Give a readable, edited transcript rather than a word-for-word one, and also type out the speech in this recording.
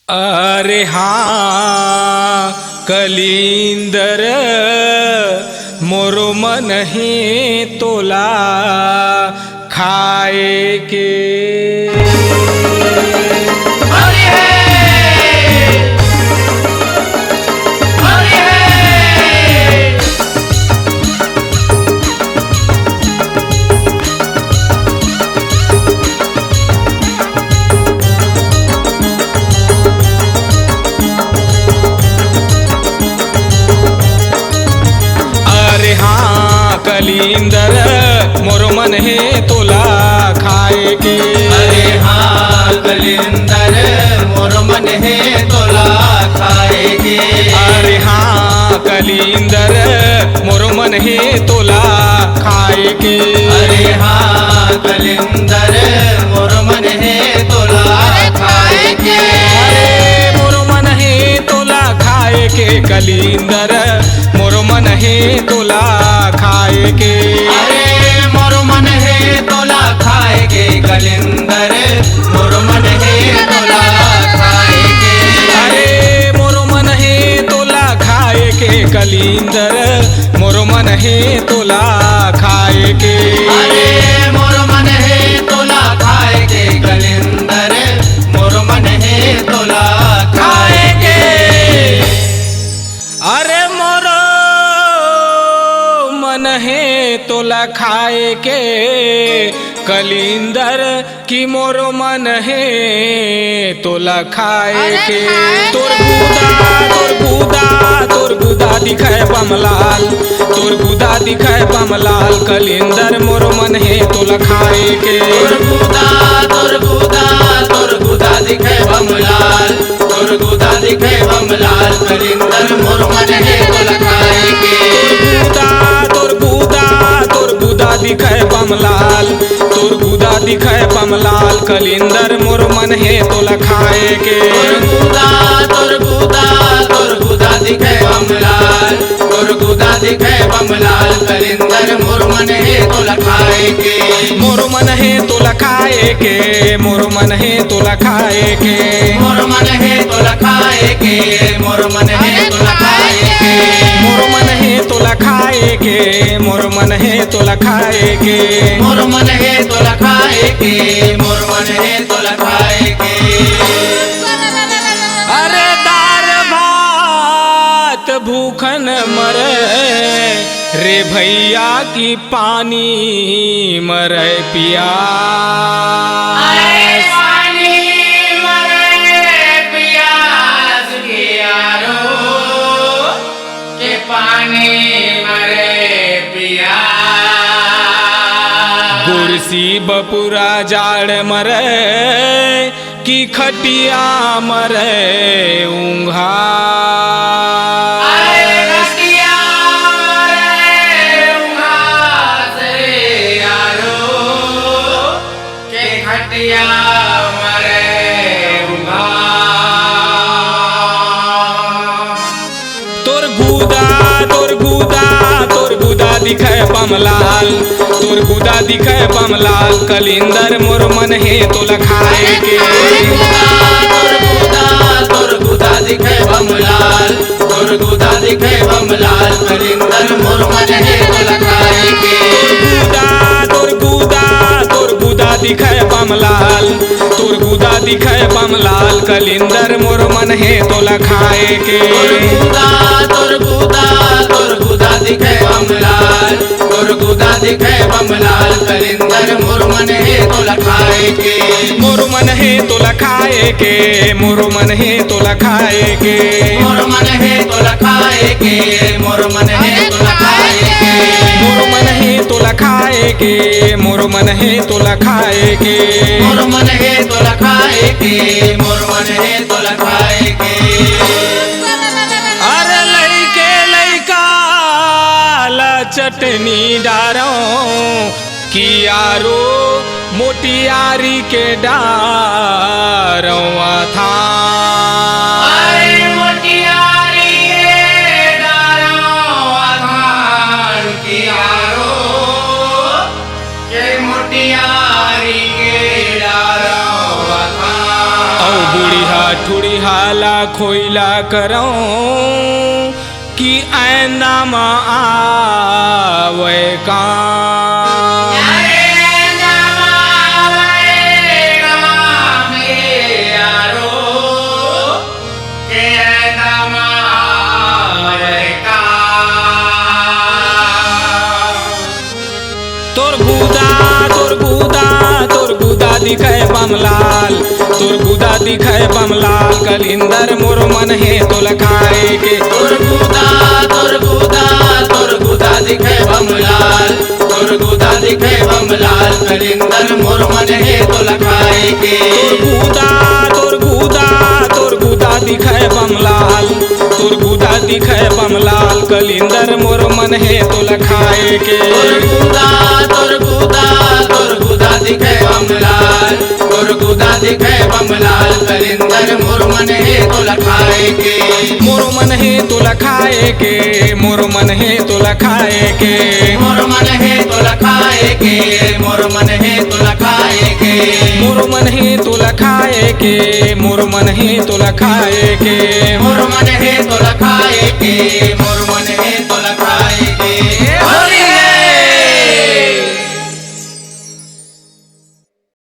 अरे हाँ कलिंदर मोरो मन ही तोला खाए के। कलिंदर मोरो मन है तोला खाए के। अरे हाँ कलिंदर मोरो मन है तोला खाए के। अरे हाँ कलिंदर मोरो मन है तोला खाए के। अरे हाँ कलिंदर मोरो मन है तोला खाए के। अरे मोरो मन है तोला खाए के कलिंदर मोरो मन है तोला खाए के। अरे मोरो मन है तोला खाए के कलिंदर मोरो मन है तोला खाए के। अरे मोरो मन है तोला खाए के कलिंदर मोरो मन है तोला खाए के। अरे मोरो मन है तोला खाए के कलिंदर मोरो मन है तोला खाए के। अरे मोरो मन है तोला खाए के कलिंदर की मोरो मन है तोला खाए के। तोर गुदा दिखाए बमलाल, तोर गुदा दिखाए बमलाल कलिंदर मोरो मन है तोला खाए के। तोर गुदा दिखाए बमलाल, तोर गुदा दिखाए बमलाल कलिंदर मोरो मन है तोला खाए के। तोर गुदा दिखाए बमलाल, तोर गुदा दिखाए बमलाल कलिंदर मोरो मन है तोला खाए के। तोर गुदा दिखाए बमलाल, तोर गुदा दिखाए बमलाल कलिंदर मोरो मन है तोला खाए के। मोरो मन है तोला खाए के, मोरो मन है तोला खाए के। मोरो मन है तोला खाए के, मोरो मन है तोला खाए के। मोरो मन है तोला खाए के, मोरो मन है तोला खाए के। मोरो मन है तोला खाए के, मोरो मन है तोला खाए के। अरे दार भात भूखन मरे रे भैया की पानी मरे पिया। कुर्सी बपुरा जाड़ मरे की खटिया मरे ऊंघा। दिखाए बमलाल, तोर गुदा दिखाए बमलाल कलिंदर मोरो मन है तोला खाए के। तोर गुदा दिखाए बमलाल, तोर गुदा दिखाए बमलाल कलिंदर मोरो मन है तोला खाए के। तोर गुदा दिखाए बमलाल, तोर गुदा दिखाए बमलाल कलिंदर मोरो मन है तोला खाए के। तोर गुदा दिखाए बमलाल, तोर गुदा दिखाए बमलाल कलिंदर मोरो मन है तोला खाए के। मोरो मन है तोला खाए के, मोरो मन है तोला खाए के। मोरो मन है तोला खाए के, मोरो मन है तोला खाए के। मोरो मन है तोला खाए के, मोरो मन है तोला खाए के। मोरो मन है तोला खाए के, मोरो मन है तोला खाए के। अरे लइके लइका ला चटनी डारो कियारो मोटियारी के डारो था। ठुड़ी हाला खोइला करो कि आईना में आवे काम। तोर गुदा दिखे बमलाल, तोर गुदा दिखे बमलाल, कलिंदर मोर मन है तो लखाए के। तोर गुदा दिखे बमलाल, तोर गुदा दिखे बमलाल, कलिंदर मोर मन है तो लखाए के। तोर गुदा दिखे बमलाल, तोर गुदा दिखे बमलाल, कलिंदर मोर मन है तो लखाए के। तोर गुदा दिखे बमलाल, तोर गुदा दिखे बमलाल, कलिंदर मोर मन है तो लखाए के। मोर मन है तो लखाए के, मोर मन है तो लखाए के, मोर मन है तो लखाए के, मोर मन है तो लखाए के, मोर मन है तो लखाए के, मोर मन है तो लखाए के, मोर मन है तो लखाए के, मोर